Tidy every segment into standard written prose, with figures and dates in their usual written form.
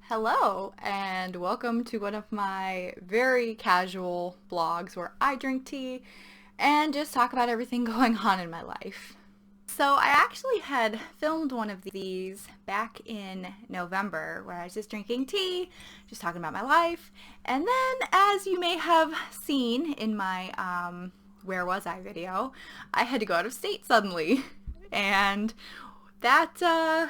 Hello, and welcome to one of my very casual blogs where I drink tea and just talk about everything going on in my life. So I actually had filmed one of these back in November where I was just drinking tea, just talking about my life, and then as you may have seen in my Where Was I video, I had to go out of state suddenly, and that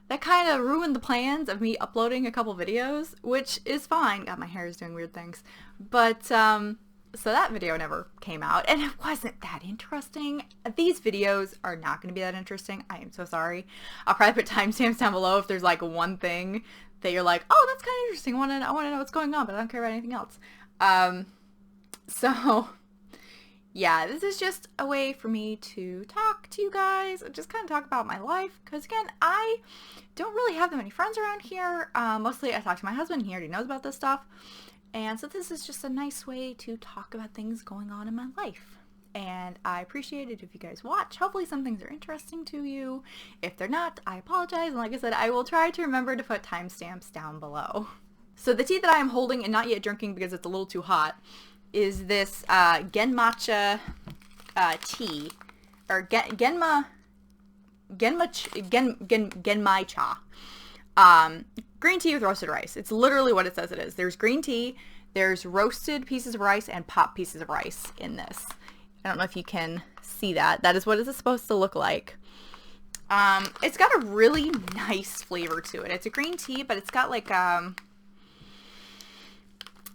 that kind of ruined the plans of me uploading a couple videos, which is fine. God, my hair is doing weird things. But, so that video never came out, and it wasn't that interesting. These videos are not going to be that interesting. I am so sorry. I'll probably put timestamps down below if there's like one thing that you're like, oh, that's kind of interesting. I want to know what's going on, but I don't care about anything else. So yeah, this is just a way for me to talk to you guys, just kind of talk about my life, because again, I don't really have that many friends around here. Mostly I talk to my husband, he already knows about this stuff, and so this is just a nice way to talk about things going on in my life. And I appreciate it if you guys watch. Hopefully some things are interesting to you. If they're not, I apologize, and like I said, I will try to remember to put timestamps down below. So the tea that I am holding and not yet drinking because it's a little too hot is this Genmatcha tea, or Genmai cha. Green tea with roasted rice. It's literally what it says it is. There's green tea, there's roasted pieces of rice, and popped pieces of rice in this. I don't know if you can see that. That is what it's supposed to look like. It's got a really nice flavor to it. It's a green tea, but it's got like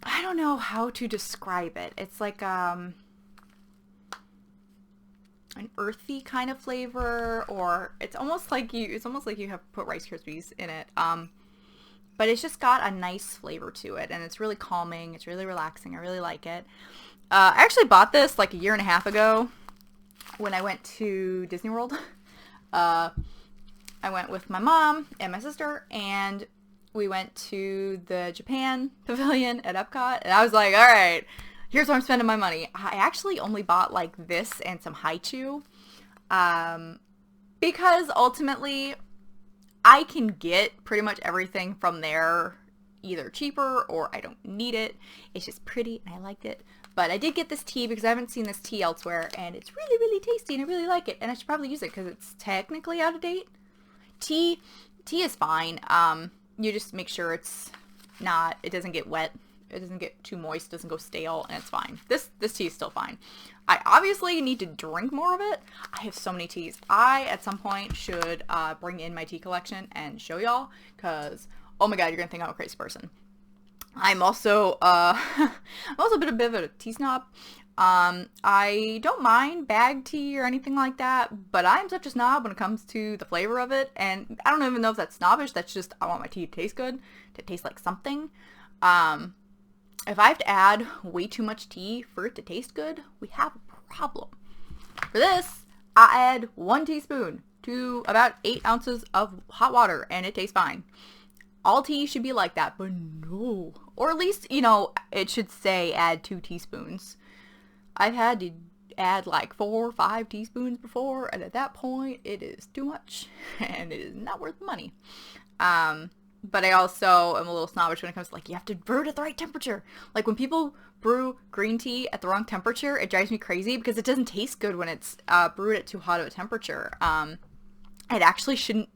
I don't know how to describe it. It's like an earthy kind of flavor, or it's almost like you have put Rice Krispies in it. But it's just got a nice flavor to it, and it's really calming. It's really relaxing. I really like it. I actually bought this like a year and a half ago when I went to Disney World. I went with my mom and my sister, and we went to the Japan pavilion at Epcot, and I was like, all right, here's where I'm spending my money. I actually only bought like this and some Haichu, because ultimately I can get pretty much everything from there either cheaper or I don't need it. It's just pretty and I liked it. But I did get this tea because I haven't seen this tea elsewhere, and it's really, really tasty and I really like it, and I should probably use it because it's technically out of date. Tea is fine. You just make sure it doesn't get wet, it doesn't get too moist, doesn't go stale, and it's fine. This tea is still fine. I obviously need to drink more of it. I have so many teas. I, at some point, should bring in my tea collection and show y'all, because, oh my god, you're gonna think I'm a crazy person. I'm also, I'm also a bit of a tea snob. I don't mind bag tea or anything like that, but I'm such a snob when it comes to the flavor of it, and I don't even know if that's snobbish, that's just, I want my tea to taste good, to taste like something. If I have to add way too much tea for it to taste good, we have a problem. For this, I add 1 teaspoon to about 8 ounces of hot water, and it tastes fine. All tea should be like that, but no. Or at least, you know, it should say add 2 teaspoons. I've had to add like 4 or 5 teaspoons before, and at that point, it is too much, and it is not worth the money. But I also am a little snobbish when it comes to, like, you have to brew it at the right temperature. Like, when people brew green tea at the wrong temperature, it drives me crazy because it doesn't taste good when it's brewed at too hot of a temperature. It actually shouldn't,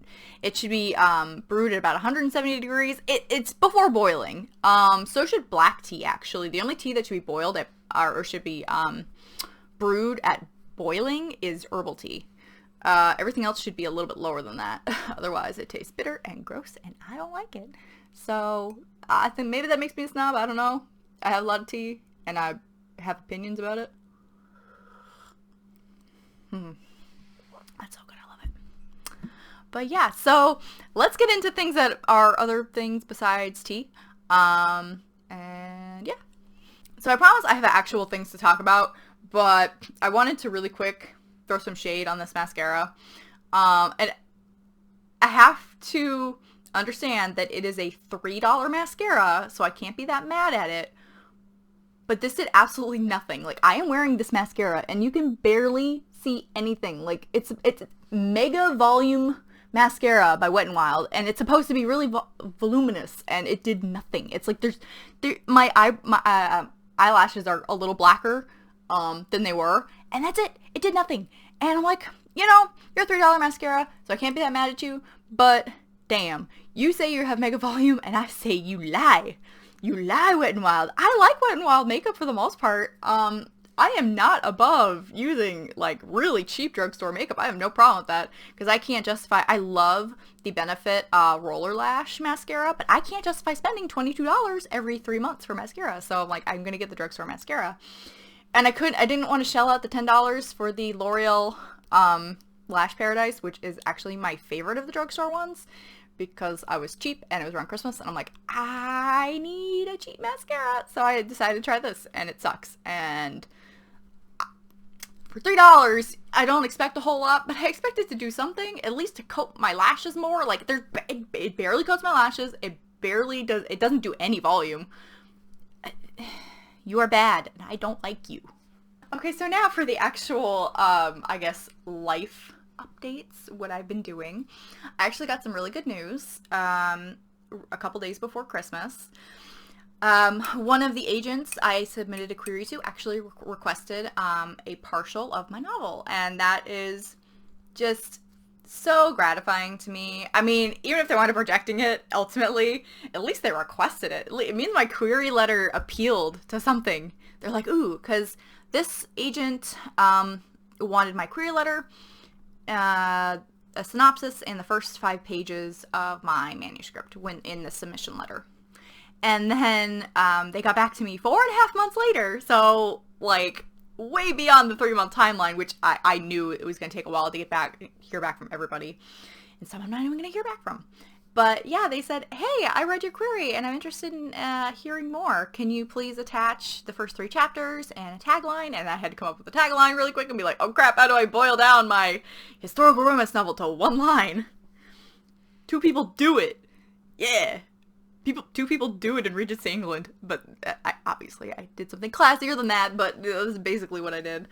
it should be brewed at about 170 degrees. It's before boiling. So should black tea, actually. The only tea that should be boiled at, or should be brewed at boiling is herbal tea. Everything else should be a little bit lower than that. Otherwise, it tastes bitter and gross, and I don't like it. So, I think maybe that makes me a snob. I don't know. I have a lot of tea, and I have opinions about it. That's so good. I love it. But yeah, so let's get into things that are other things besides tea. And yeah. So I promise I have actual things to talk about, but I wanted to really quick throw some shade on this mascara. And I have to understand that it is a $3 mascara, so I can't be that mad at it. But this did absolutely nothing. Like, I am wearing this mascara, and you can barely see anything. Like, it's mega volume mascara by Wet n Wild, and it's supposed to be really voluminous, and it did nothing. It's like my eyelashes are a little blacker than they were, and that's it. It did nothing. And I'm like, you know, you're a $3 mascara, so I can't be that mad at you, but damn, you say you have mega volume, and I say you lie. You lie, Wet n Wild. I like Wet n Wild makeup for the most part. I am not above using, like, really cheap drugstore makeup. I have no problem with that, because I can't justify, I love the Benefit Roller Lash mascara, but I can't justify spending $22 every 3 months for mascara, so I'm like, I'm gonna get the drugstore mascara. And I didn't want to shell out the $10 for the L'Oreal Lash Paradise, which is actually my favorite of the drugstore ones, because I was cheap and it was around Christmas, and I'm like, I need a cheap mascara, so I decided to try this, and it sucks. And for $3, I don't expect a whole lot, but I expect it to do something, at least to coat my lashes more. Like, it barely coats my lashes, it doesn't do any volume. You are bad, and I don't like you. Okay, so now for the actual, I guess, life updates, what I've been doing. I actually got some really good news a couple days before Christmas. One of the agents I submitted a query to actually requested a partial of my novel, and that is just so gratifying to me. I mean, even if they wound up rejecting it, ultimately, at least they requested it. It means my query letter appealed to something. They're like, ooh, because this agent wanted my query letter, a synopsis, and the first 5 pages of my manuscript when in the submission letter. And then they got back to me 4.5 months later, so, like, way beyond the 3-month timeline, which I knew it was going to take a while to hear back from everybody. And some I'm not even going to hear back from. But yeah, they said, hey, I read your query and I'm interested in hearing more. Can you please attach the first 3 chapters and a tagline? And I had to come up with a tagline really quick and be like, oh crap, how do I boil down my historical romance novel to 1 line? 2 people do it. Yeah. 2 people do it in Regency England, but obviously I did something classier than that, but that was basically what I did.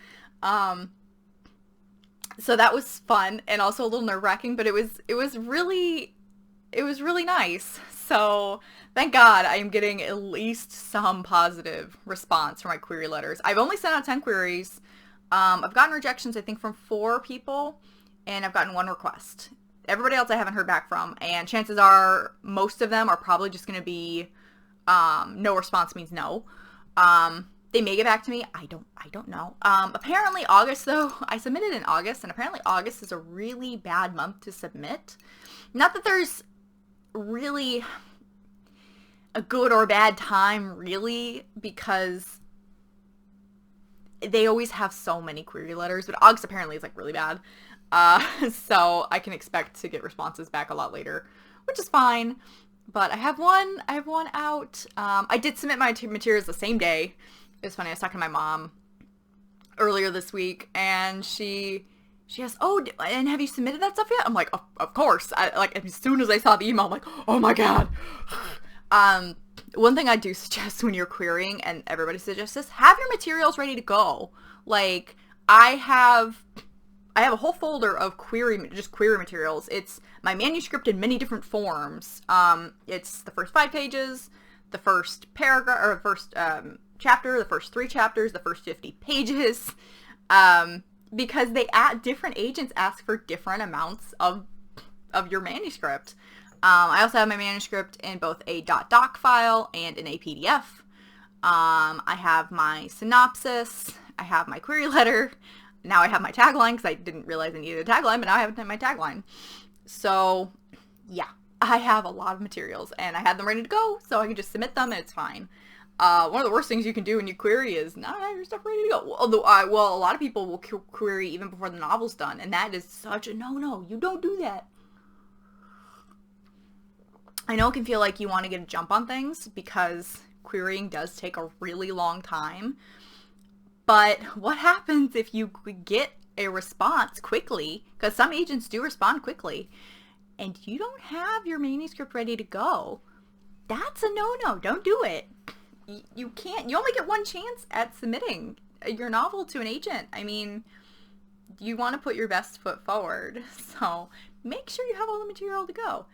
So that was fun and also a little nerve-wracking, but it was really nice. So thank God I am getting at least some positive response from my query letters. I've only sent out 10 queries. I've gotten rejections, I think, from 4 people, and I've gotten 1 request. Everybody else I haven't heard back from, and chances are most of them are probably just going to be no response means no. They may get back to me. I don't know. Apparently August, though, I submitted in August, and apparently August is a really bad month to submit. Not that there's really a good or bad time, really, because they always have so many query letters, but August apparently is, like, really bad. So I can expect to get responses back a lot later, which is fine. But I have one out. I did submit my materials the same day. It was funny, I was talking to my mom earlier this week, and she asked, oh, and have you submitted that stuff yet? I'm like, of course. Like, as soon as I saw the email, I'm like, oh my god. One thing I do suggest when you're querying, and everybody suggests this, have your materials ready to go. Like, I have a whole folder of query materials. It's my manuscript in many different forms. It's the first 5 pages, the first paragraph, or first chapter, the first 3 chapters, the first 50 pages, because different agents ask for different amounts of your manuscript. I also have my manuscript in both a .doc file and in a PDF. I have my synopsis, I have my query letter, now I have my tagline, because I didn't realize I needed a tagline, but now I have my tagline. So, yeah, I have a lot of materials, and I had them ready to go, so I can just submit them, and it's fine. One of the worst things you can do when you query is not have your stuff ready to go. Although, well, a lot of people will query even before the novel's done, and that is such a no-no. You don't do that. I know it can feel like you want to get a jump on things, because querying does take a really long time. But what happens if you get a response quickly, because some agents do respond quickly, and you don't have your manuscript ready to go? That's a no-no. Don't do it. You can't. You only get 1 chance at submitting your novel to an agent. I mean, you want to put your best foot forward. So make sure you have all the material to go.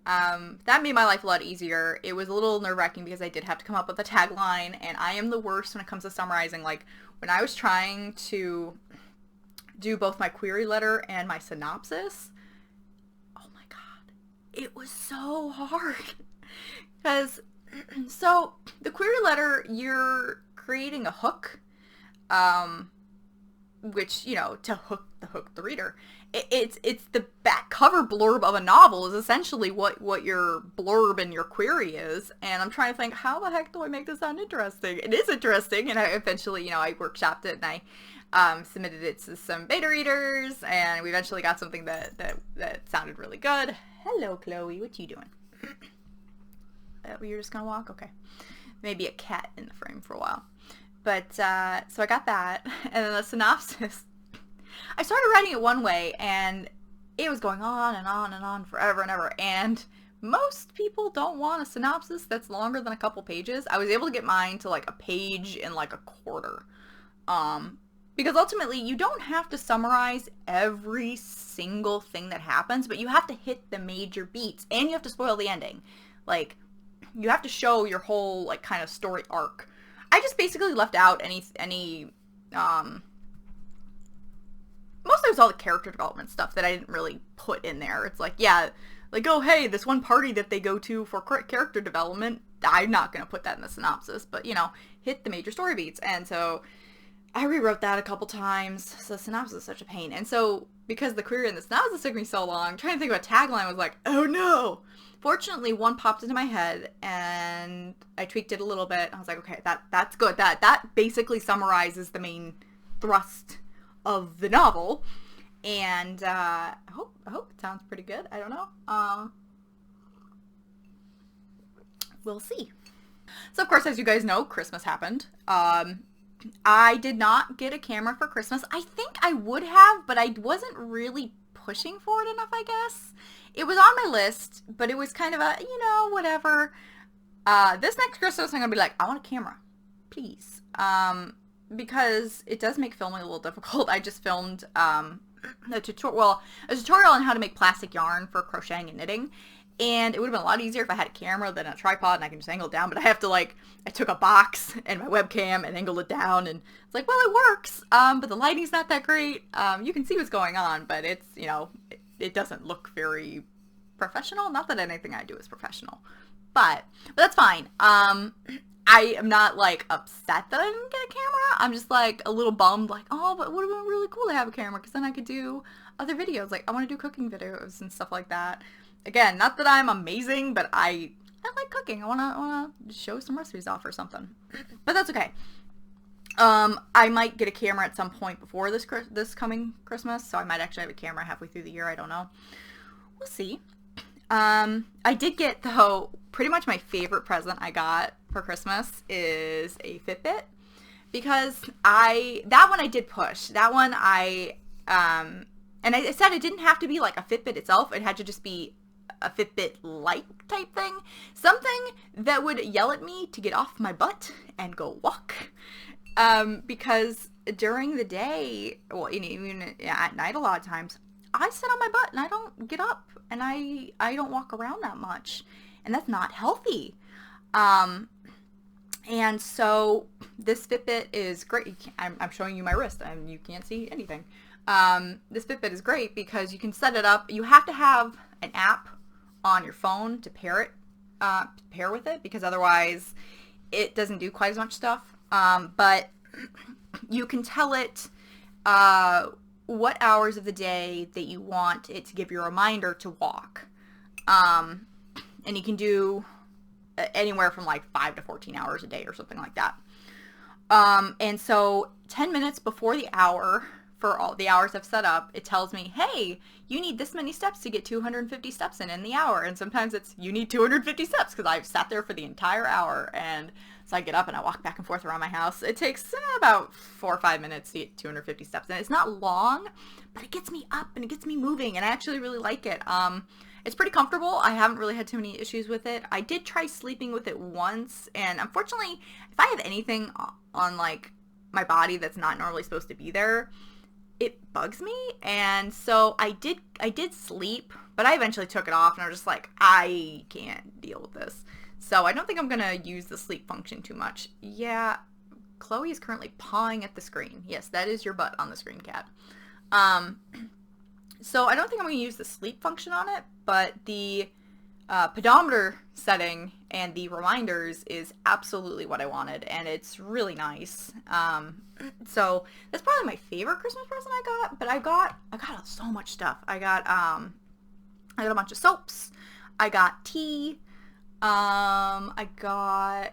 That made my life a lot easier. It was a little nerve-wracking because I did have to come up with a tagline, and I am the worst when it comes to summarizing. Like, when I was trying to do both my query letter and my synopsis, oh my god, it was so hard. Because, so, the query letter, you're creating a hook, which, you know, to hook the reader. It's the back cover blurb of a novel is essentially what your blurb and your query is. And I'm trying to think, how the heck do I make this sound interesting? It is interesting, and I eventually, you know, I workshopped it, and I submitted it to some beta readers, and we eventually got something that sounded really good. Hello, Chloe. What you doing? You're just gonna walk? Okay. Maybe a cat in the frame for a while. But, so I got that, and then the synopsis, I started writing it one way, and it was going on and on and on forever and ever, and most people don't want a synopsis that's longer than a couple pages. I was able to get mine to, like, a page and, like, a quarter, because ultimately, you don't have to summarize every single thing that happens, but you have to hit the major beats, and you have to spoil the ending. Like, you have to show your whole, like, kind of story arc. I just basically left out any most of it was all the character development stuff that I didn't really put in there. It's like, yeah, like, oh, hey, this one party that they go to for character development, I'm not going to put that in the synopsis, but, you know, hit the major story beats. And so I rewrote that a couple times, so the synopsis is such a pain. And so, because the query in the synopsis took me so long, trying to think of a tagline was like, oh no! Fortunately, one popped into my head, and I tweaked it a little bit. I was like, okay, that's good. That basically summarizes the main thrust of the novel, and I hope it sounds pretty good. I don't know. We'll see. So, of course, as you guys know, Christmas happened. I did not get a camera for Christmas. I think I would have, but I wasn't really pushing for it enough, I guess. It was on my list, but it was kind of a, you know, whatever. This next Christmas, I'm going to be like, I want a camera, please. Because it does make filming a little difficult. I just filmed a tutorial on how to make plastic yarn for crocheting and knitting. And it would have been a lot easier if I had a camera than a tripod and I can just angle it down. But I have to, like, I took a box and my webcam and angled it down. And it's like, well, it works. But the lighting's not that great. You can see what's going on, but it's, you know, it doesn't look very professional. Not that anything I do is professional. But that's fine. I am not, like, upset that I didn't get a camera. I'm just, like, a little bummed, like, oh, but it would have been really cool to have a camera, because then I could do other videos. Like, I want to do cooking videos and stuff like that. Again, not that I'm amazing, but I like cooking. I want to show some recipes off or something. But that's okay. I might get a camera at some point before this coming Christmas, so I might actually have a camera halfway through the year. I don't know. We'll see. I did get, though, pretty much my favorite present I got for Christmas is a Fitbit, because that one I did push. That one and I said it didn't have to be like a Fitbit itself. It had to just be a Fitbit-like type thing. Something that would yell at me to get off my butt and go walk. Because during the day, well, even at night a lot of times, I sit on my butt and I don't get up, and I don't walk around that much, and that's not healthy. And so this Fitbit is great. I'm showing you my wrist and you can't see anything. This Fitbit is great because you can set it up. You have to have an app on your phone to pair with it, because otherwise it doesn't do quite as much stuff. But you can tell it what hours of the day that you want it to give you a reminder to walk. And you can do anywhere from like 5 to 14 hours a day or something like that. And so 10 minutes before the hour, for all the hours I've set up, it tells me, hey, you need this many steps to get 250 steps in the hour. And sometimes it's, you need 250 steps, because I've sat there for the entire hour. And so I get up and I walk back and forth around my house. It takes about 4 or 5 minutes to get 250 steps. And it's not long, but it gets me up and it gets me moving. And I actually really like it. It's pretty comfortable. I haven't really had too many issues with it. I did try sleeping with it once. And unfortunately, if I have anything on like my body that's not normally supposed to be there, it bugs me. And so I did sleep, but I eventually took it off, and I was just like, I can't deal with this. So I don't think I'm gonna use the sleep function too much. Yeah, Chloe is currently pawing at the screen. Yes, that is your butt on the screen, cat. So I don't think I'm gonna use the sleep function on it, but the pedometer setting and the reminders is absolutely what I wanted, and it's really nice. So that's probably my favorite Christmas present I got. But I got so much stuff. I got a bunch of soaps. I got tea. I got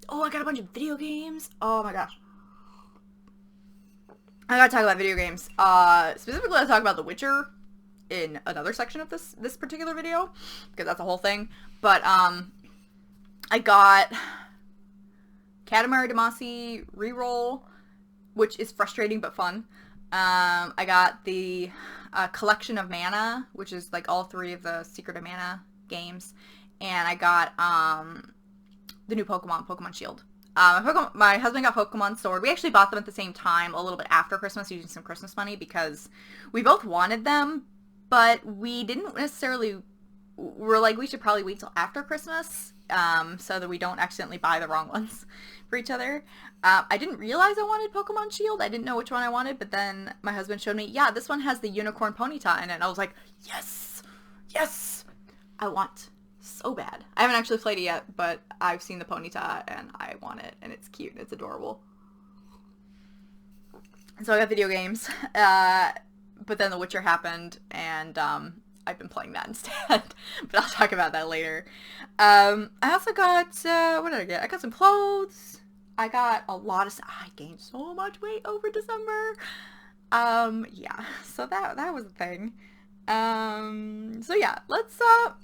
a bunch of video games. Oh my gosh. I gotta talk about video games. Specifically, I'll talk about The Witcher in another section of this particular video, because that's a whole thing. But I got Katamari Damacy reroll, which is frustrating but fun. I got the Collection of Mana, which is like all 3 of the Secret of Mana games, and I got the new Pokemon Shield. My husband got Pokemon Sword. We actually bought them at the same time, a little bit after Christmas, using some Christmas money, because we both wanted them, but we didn't necessarily, we're like, we should probably wait till after Christmas, so that we don't accidentally buy the wrong ones for each other. I didn't realize I wanted Pokemon Shield. I didn't know which one I wanted, but then my husband showed me, yeah, this one has the Unicorn Ponyta in it, and I was like, yes! Yes! I want so bad. I haven't actually played it yet, but I've seen the Ponyta, and I want it, and it's cute, and it's adorable. So I got video games, but then The Witcher happened, and I've been playing that instead, but I'll talk about that later. I also got, what did I get? I got some clothes. I got a lot of stuff. I gained so much weight over December. Yeah, so that was a thing. So yeah, let's talk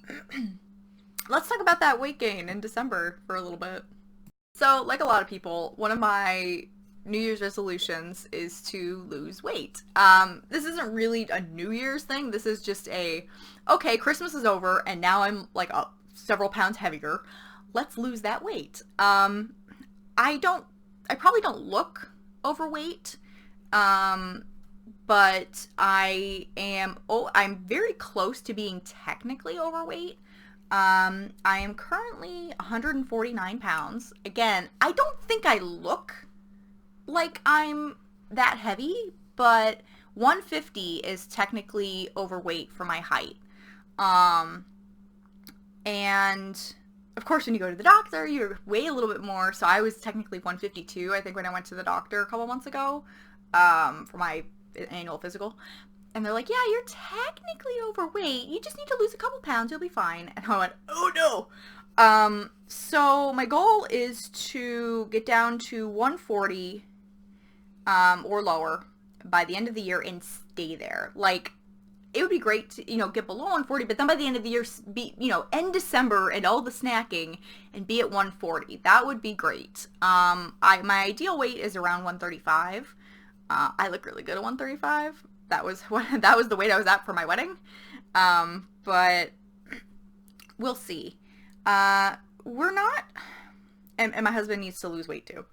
about that weight gain in December for a little bit. So, like a lot of people, one of my New Year's resolutions is to lose weight. This isn't really a New Year's thing. This is just okay, Christmas is over, and now I'm like several pounds heavier. Let's lose that weight. I probably don't look overweight, but I'm very close to being technically overweight. I am currently 149 pounds. Again, I don't think I look like I'm that heavy, but 150 is technically overweight for my height. And of course, when you go to the doctor, you weigh a little bit more. So I was technically 152, I think, when I went to the doctor a couple months ago, for my annual physical. And they're like, yeah, you're technically overweight. You just need to lose a couple pounds. You'll be fine. And I went, oh no. So my goal is to get down to 140, or lower by the end of the year and stay there. Like, it would be great to, get below 140, but then by the end of the year, end December and all the snacking and be at 140. That would be great. My ideal weight is around 135. I look really good at 135. That was the weight I was at for my wedding. But we'll see. We're not, and my husband needs to lose weight too.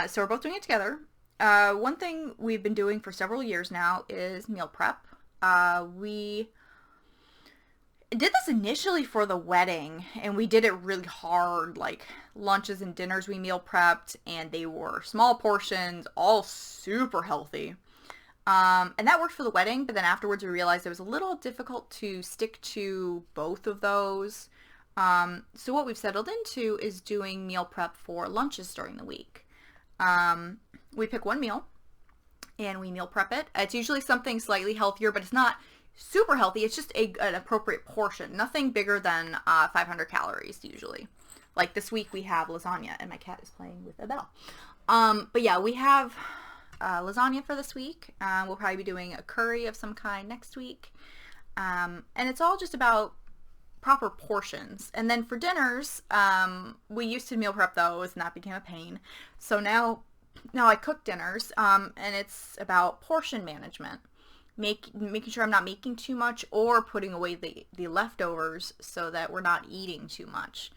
So we're both doing it together. One thing we've been doing for several years now is meal prep. We did this initially for the wedding, and we did it really hard, like lunches and dinners we meal prepped, and they were small portions, all super healthy. And that worked for the wedding, but then afterwards we realized it was a little difficult to stick to both of those. So what we've settled into is doing meal prep for lunches during the week. We pick one meal and we meal prep it. It's usually something slightly healthier, but it's not super healthy. It's just an appropriate portion. Nothing bigger than 500 calories usually. Like this week we have lasagna, and my cat is playing with a bell. But yeah, we have lasagna for this week. We'll probably be doing a curry of some kind next week. And it's all just about proper portions. And then for dinners, we used to meal prep those, and that became a pain. So now I cook dinners, and it's about portion management. Making sure I'm not making too much or putting away the leftovers so that we're not eating too much.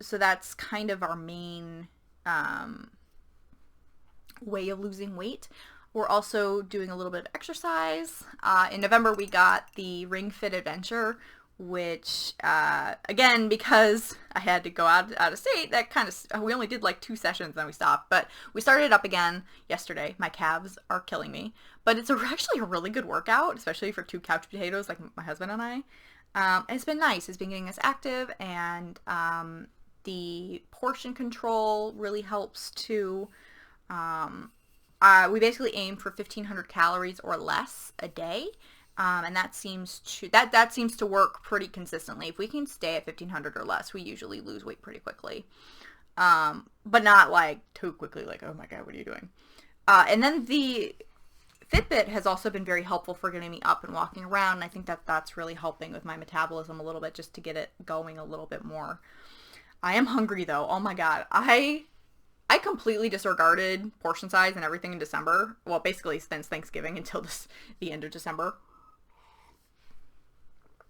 So that's kind of our main way of losing weight. We're also doing a little bit of exercise. In November, we got the Ring Fit Adventure, which, again, because I had to go out of state, that kind of, we only did like 2 sessions and then we stopped. But we started it up again yesterday. My calves are killing me. But it's actually a really good workout, especially for 2 couch potatoes like my husband and I. And it's been nice. It's been getting us active, and the portion control really helps too. We basically aim for 1,500 calories or less a day, and that seems to work pretty consistently. If we can stay at 1,500 or less, we usually lose weight pretty quickly, but not like too quickly. Like, oh my god, what are you doing? And then the Fitbit has also been very helpful for getting me up and walking around, and I think that's really helping with my metabolism a little bit, just to get it going a little bit more. I am hungry though. Oh my god. I completely disregarded portion size and everything in December. Well, basically since Thanksgiving until the end of December.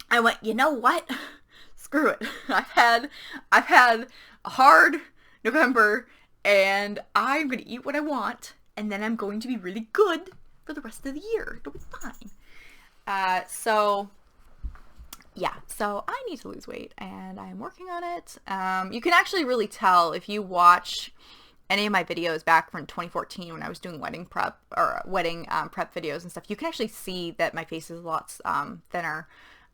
I went, you know what? Screw it. I've had a hard November, and I'm going to eat what I want, and then I'm going to be really good for the rest of the year. It'll be fine. So I need to lose weight, and I'm working on it. You can actually really tell if you watch any of my videos back from 2014 when I was doing wedding prep videos and stuff. You can actually see that my face is a lot thinner,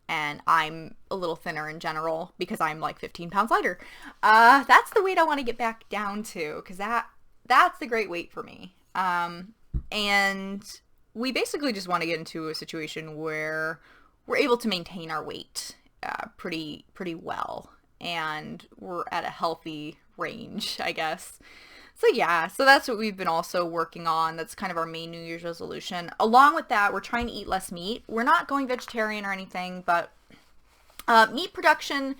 and I'm a little thinner in general because I'm like 15 pounds lighter. That's the weight I want to get back down to, because that's the great weight for me. And we basically just want to get into a situation where we're able to maintain our weight pretty well, and we're at a healthy range, I guess. So yeah, so that's what we've been also working on. That's kind of our main New Year's resolution. Along with that, we're trying to eat less meat. We're not going vegetarian or anything, but meat production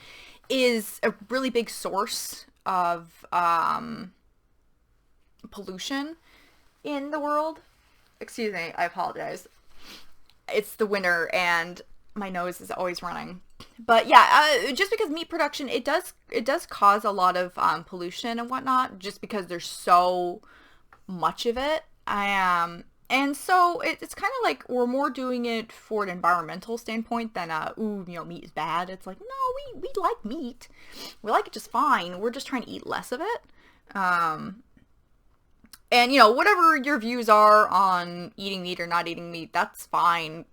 is a really big source of pollution in the world. Excuse me, I apologize. It's the winter and my nose is always running. But yeah, just because meat production, it does cause a lot of pollution and whatnot, just because there's so much of it. And so it's kind of like we're more doing it for an environmental standpoint than meat is bad. It's like, no, we like meat. We like it just fine. We're just trying to eat less of it. And whatever your views are on eating meat or not eating meat, that's fine.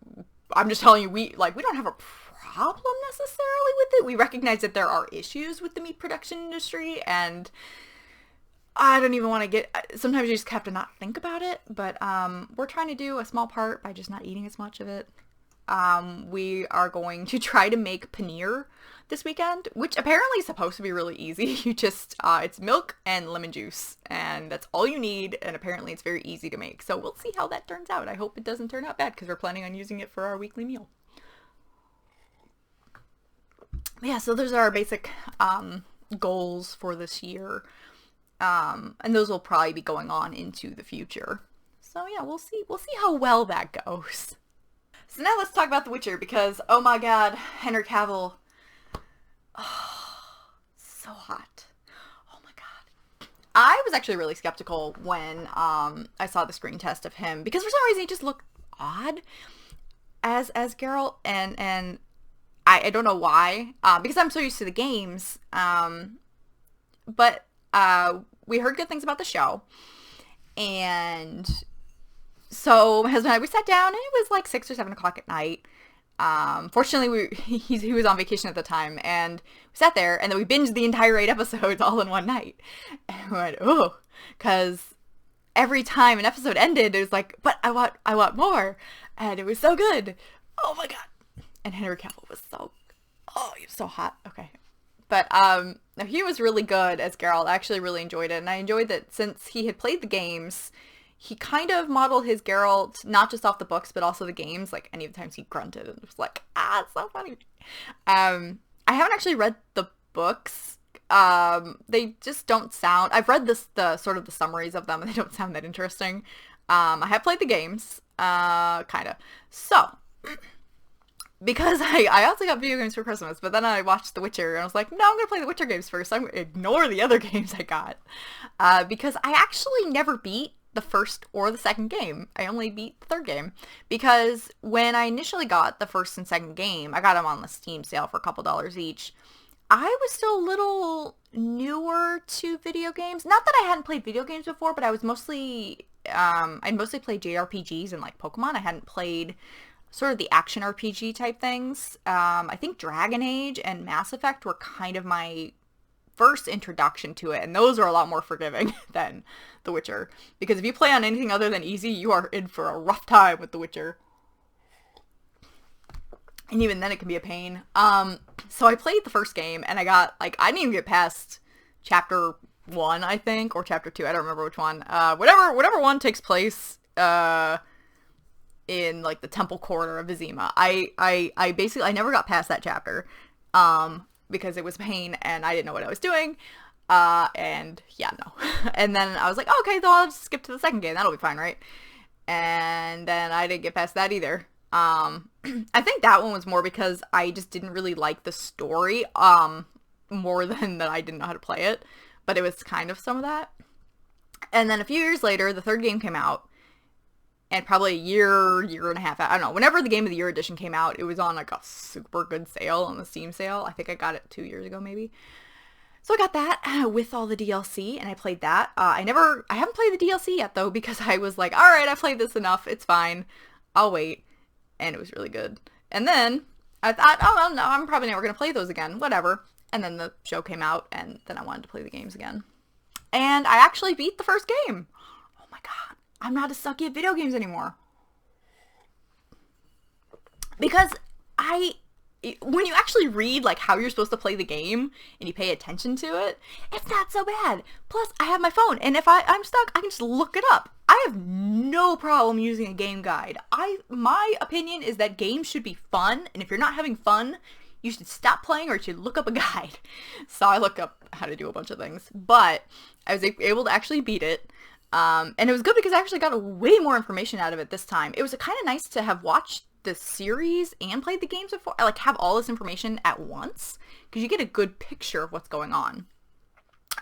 I'm just telling you, we don't have a problem necessarily with it. We recognize that there are issues with the meat production industry, and I don't even want to sometimes you just have to not think about it, but we're trying to do a small part by just not eating as much of it. We are going to try to make paneer this weekend, which apparently is supposed to be really easy. You just, it's milk and lemon juice, and that's all you need, and apparently it's very easy to make. So we'll see how that turns out. I hope it doesn't turn out bad, because we're planning on using it for our weekly meal. Yeah, so those are our basic goals for this year, and those will probably be going on into the future. So yeah, we'll see how well that goes. So now let's talk about The Witcher, because oh my god, Henry Cavill, so hot. Oh my god. I was actually really skeptical when I saw the screen test of him, because for some reason he just looked odd as Geralt, and I don't know why, because I'm so used to the games, but we heard good things about the show, and so my husband and I, we sat down, and it was like 6 or 7 o'clock at night. Fortunately, he was on vacation at the time, and we sat there, and then we binged the entire 8 episodes all in one night. And we went, oh, because every time an episode ended, it was like, but I want more, and it was so good. Oh my god. And Henry Cavill was he was so hot. Okay. But he was really good as Geralt. I actually really enjoyed it, and I enjoyed that since he had played the games, he kind of modeled his Geralt not just off the books, but also the games. Like, any of the times he grunted, and it was like, it's so funny. I haven't actually read the books. They just don't sound... I've read the sort of the summaries of them, and they don't sound that interesting. I have played the games, kind of. So, because I also got video games for Christmas, but then I watched The Witcher, and I was like, no, I'm going to play The Witcher games first. I'm going to ignore the other games I got. Because I actually never beat the first or the second game. I only beat the third game because when I initially got the first and second game, I got them on the Steam sale for a couple dollars each. I was still a little newer to video games. Not that I hadn't played video games before, but I was mostly, I'd mostly played JRPGs and like Pokemon. I hadn't played sort of the action RPG type things. I think Dragon Age and Mass Effect were kind of my first introduction to it, and those are a lot more forgiving than The Witcher. Because if you play on anything other than easy, you are in for a rough time with The Witcher. And even then it can be a pain. So I played the first game, and I got, like, I didn't even get past chapter 1, I think, or chapter 2, I don't remember which one. Whatever one takes place, in, like, the temple corridor of Vizima. I basically, I never got past that chapter, because it was a pain, and I didn't know what I was doing, and, yeah, no. And then I was like, oh, okay, then I'll just skip to the second game, that'll be fine, right? And then I didn't get past that either. I think that one was more because I just didn't really like the story, more than that I didn't know how to play it, but it was kind of some of that. And then a few years later, the third game came out, and probably a year and a half, I don't know, whenever the Game of the Year edition came out, it was on like a super good sale on the Steam sale. I think I got it 2 years ago, maybe. So I got that with all the DLC, and I played that. I haven't played the DLC yet, though, because I was like, alright, I played this enough, it's fine, I'll wait. And it was really good. And then I thought, oh, well, no, I'm probably never going to play those again, whatever. And then the show came out, and then I wanted to play the games again. And I actually beat the first game. Oh my god, I'm not as sucky at video games anymore. Because when you actually read, like, how you're supposed to play the game, and you pay attention to it, it's not so bad. Plus, I have my phone, and if I'm stuck, I can just look it up. I have no problem using a game guide. My opinion is that games should be fun, and if you're not having fun, you should stop playing or you should look up a guide. So I looked up how to do a bunch of things, but I was able to actually beat it. And it was good because I actually got way more information out of it this time. It was kind of nice to have watched the series and played the games before, like have all this information at once, because you get a good picture of what's going on.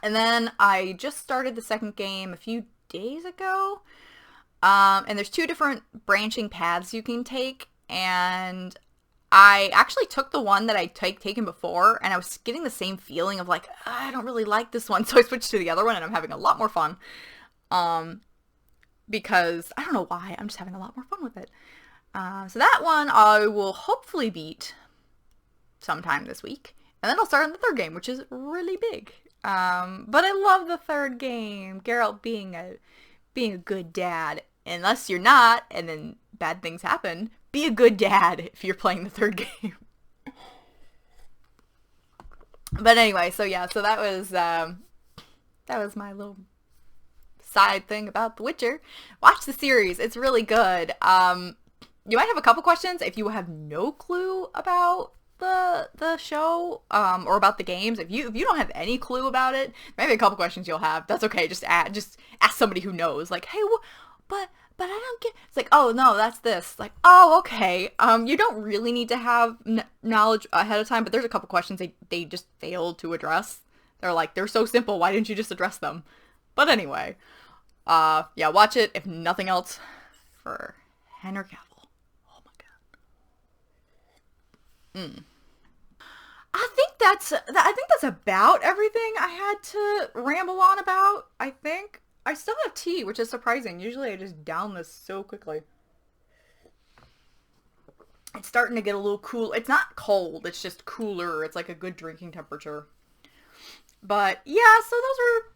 And then I just started the second game a few days ago, and there's 2 different branching paths you can take, and I actually took the one that I'd taken before, and I was getting the same feeling of like, I don't really like this one, so I switched to the other one, and I'm having a lot more fun, because I don't know why, I'm just having a lot more fun with it. So that one I will hopefully beat sometime this week. And then I'll start on the third game, which is really big. But I love the third game. Geralt being a good dad. Unless you're not, and then bad things happen, be a good dad if you're playing the third game. But anyway, so yeah, so that was my little side thing about The Witcher. Watch the series. It's really good. You might have a couple questions if you have no clue about the show, or about the games. If you don't have any clue about it, maybe a couple questions you'll have. That's okay. Just ask somebody who knows. Like, hey, but I don't get. It's like, oh no, that's this. Like, oh okay. You don't really need to have knowledge ahead of time, but there's a couple questions they just failed to address. They're like, they're so simple. Why didn't you just address them? But anyway, yeah, watch it if nothing else for Henry Cavill. I think that's about everything I had to ramble on about. I think I still have tea, which is surprising. Usually I just down this so quickly. It's starting to get a little cool. It's not cold, it's just cooler. It's like a good drinking temperature. But yeah, so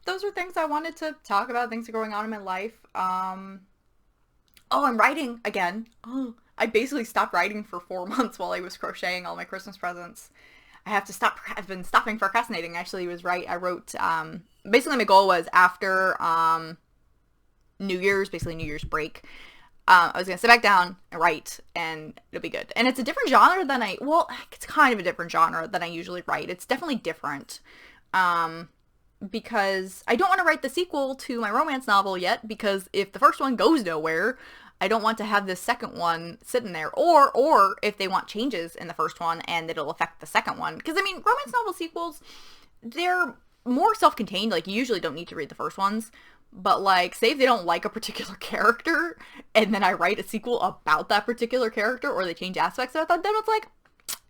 those are things I wanted to talk about, things that are going on in my life. Oh, I'm writing again. Oh, I basically stopped writing for 4 months while I was crocheting all my Christmas presents. I have to stop. I've been stopping procrastinating. Actually, it was right. I wrote, basically my goal was after, New Year's, basically New Year's break, I was going to sit back down and write, and it'll be good. And it's a different genre than it's kind of a different genre than I usually write. It's definitely different, because I don't want to write the sequel to my romance novel yet, because if the first one goes nowhere, I don't want to have this second one sitting there, or if they want changes in the first one and it'll affect the second one. Because, I mean, romance novel sequels, they're more self-contained. Like, you usually don't need to read the first ones, But like, say if they don't like a particular character, and then I write a sequel about that particular character, or they change aspects of it, then it's like,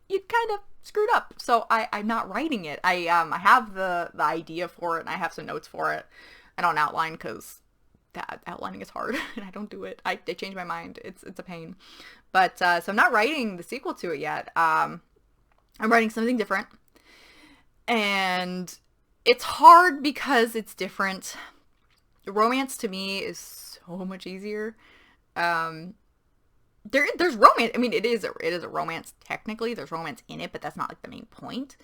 you kind of screwed up. So I'm not writing it. I have the idea for it, and I have some notes for it. I don't outline because that outlining is hard, and I don't do it. I change my mind. It's a pain. But so I'm not writing the sequel to it yet. I'm writing something different, and it's hard because it's different. Romance to me is so much easier. There's romance. I mean, it is a romance technically. There's romance in it, but that's not like the main point.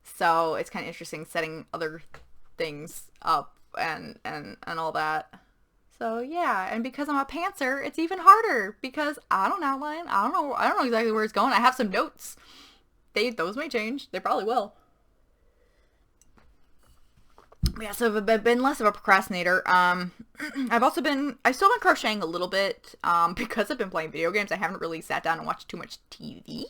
So it's kind of interesting setting other things up and all that. So yeah, and because I'm a pantser, it's even harder because I don't outline. I don't know exactly where it's going. I have some notes. Those may change. They probably will. Yeah, so I've been less of a procrastinator. I've still been crocheting a little bit, because I've been playing video games. I haven't really sat down and watched too much TV,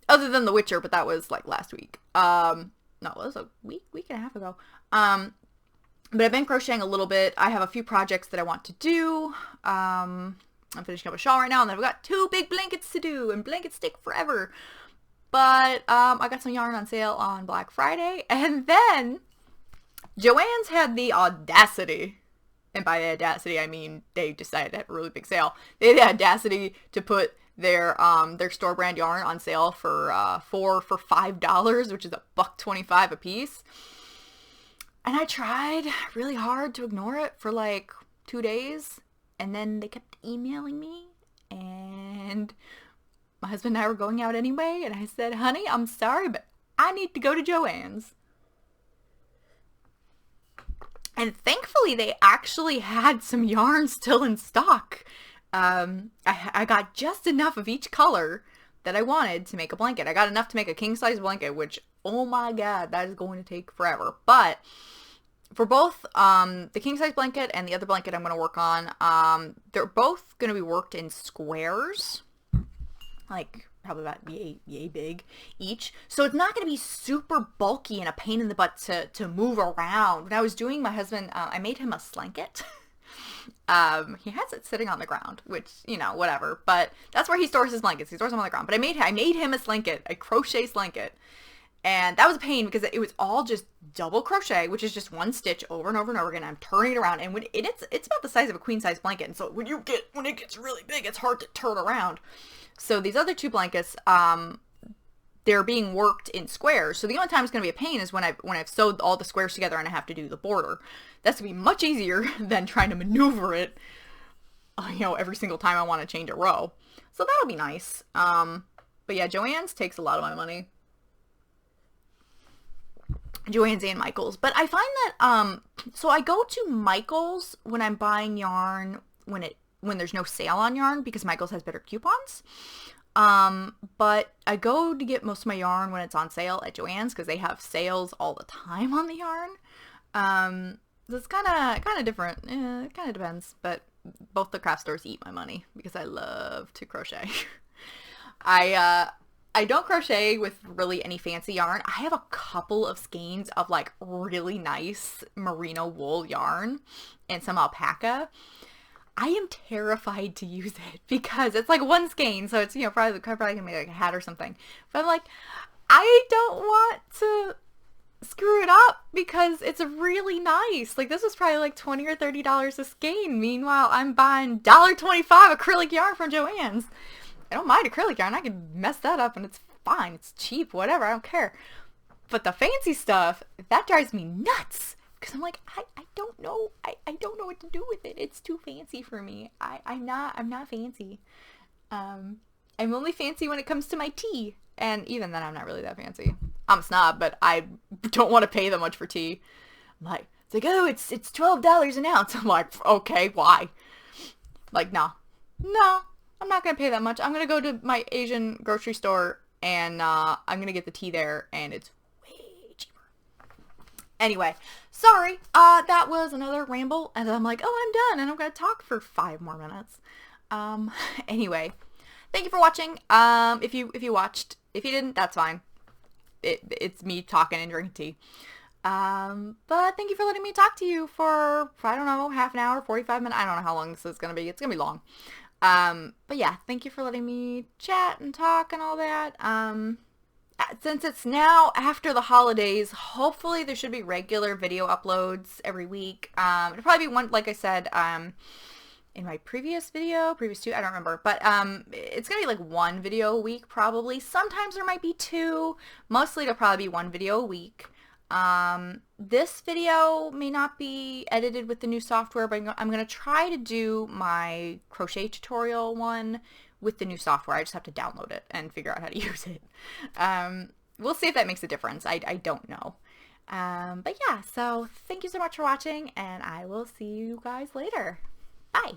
other than The Witcher, but that was like last week. No, it was a week and a half ago. But I've been crocheting a little bit. I have a few projects that I want to do. I'm finishing up a shawl right now, and then I've got 2 big blankets to do, and blankets take forever. But, I got some yarn on sale on Black Friday, and then Joann's had the audacity, and by the audacity I mean they decided to have a really big sale. They had the audacity to put their store brand yarn on sale for 4 for $5, which is $1.25 a piece. And I tried really hard to ignore it for like 2 days, and then they kept emailing me, and my husband and I were going out anyway, and I said, honey, I'm sorry, but I need to go to Joann's. And thankfully, they actually had some yarn still in stock. I got just enough of each color that I wanted to make a blanket. I got enough to make a king-size blanket, which, oh my god, that is going to take forever. But for both the king-size blanket and the other blanket I'm going to work on, they're both going to be worked in squares, like probably about yay big each. So it's not going to be super bulky and a pain in the butt to move around. When I was doing my husband, I made him a slanket. He has it sitting on the ground, which, you know, whatever. But that's where he stores his blankets. He stores them on the ground. But I made him a slanket, a crochet slanket. And that was a pain because it was all just double crochet, which is just one stitch over and over and over again. I'm turning it around, and when it's about the size of a queen size blanket. And so when it gets really big, it's hard to turn around. So these other 2 blankets, they're being worked in squares. So the only time it's going to be a pain is when I've sewed all the squares together and I have to do the border. That's going to be much easier than trying to maneuver it, every single time I want to change a row. So that'll be nice. But yeah, Joann's takes a lot of my money. Joann's and Michael's. But I find that, so I go to Michael's when I'm buying yarn when there's no sale on yarn, because Michael's has better coupons. But I go to get most of my yarn when it's on sale at Joann's, because they have sales all the time on the yarn. So it's kind of different. It kind of depends, but both the craft stores eat my money because I love to crochet. I don't crochet with really any fancy yarn. I have a couple of skeins of like really nice merino wool yarn and some alpaca. I am terrified to use it because it's like one skein, so it's, probably gonna make like a hat or something. But I'm like, I don't want to screw it up because it's really nice. Like, this was probably like $20 or $30 a skein. Meanwhile, I'm buying $1.25 acrylic yarn from Joann's. I don't mind acrylic yarn. I can mess that up and it's fine. It's cheap, whatever. I don't care. But the fancy stuff, that drives me nuts. Because I'm like, I don't know. I don't know what to do with it. It's too fancy for me. I'm not fancy. I'm only fancy when it comes to my tea. And even then, I'm not really that fancy. I'm a snob, but I don't want to pay that much for tea. I'm like, it's like, oh, it's $12 an ounce. I'm like, okay, why? Like, no, I'm not going to pay that much. I'm going to go to my Asian grocery store and I'm going to get the tea there, and it's way cheaper. Anyway, sorry, that was another ramble, and I'm like, oh, I'm done, and I'm going to talk for 5 more minutes. Anyway, thank you for watching. If you watched, if you didn't, that's fine. It's me talking and drinking tea. But thank you for letting me talk to you for, I don't know, half an hour, 45 minutes. I don't know how long this is going to be. It's going to be long. But yeah, thank you for letting me chat and talk and all that. Since it's now after the holidays, hopefully there should be regular video uploads every week. It'll probably be one, like I said, in my previous two, I don't remember, but it's gonna be like one video a week probably. Sometimes there might be two. Mostly it'll probably be one video a week. This video may not be edited with the new software, but I'm gonna try to do my crochet tutorial one with the new software. I just have to download it and figure out how to use it. We'll see if that makes a difference. I don't know. But yeah, so thank you so much for watching, and I will see you guys later. Bye!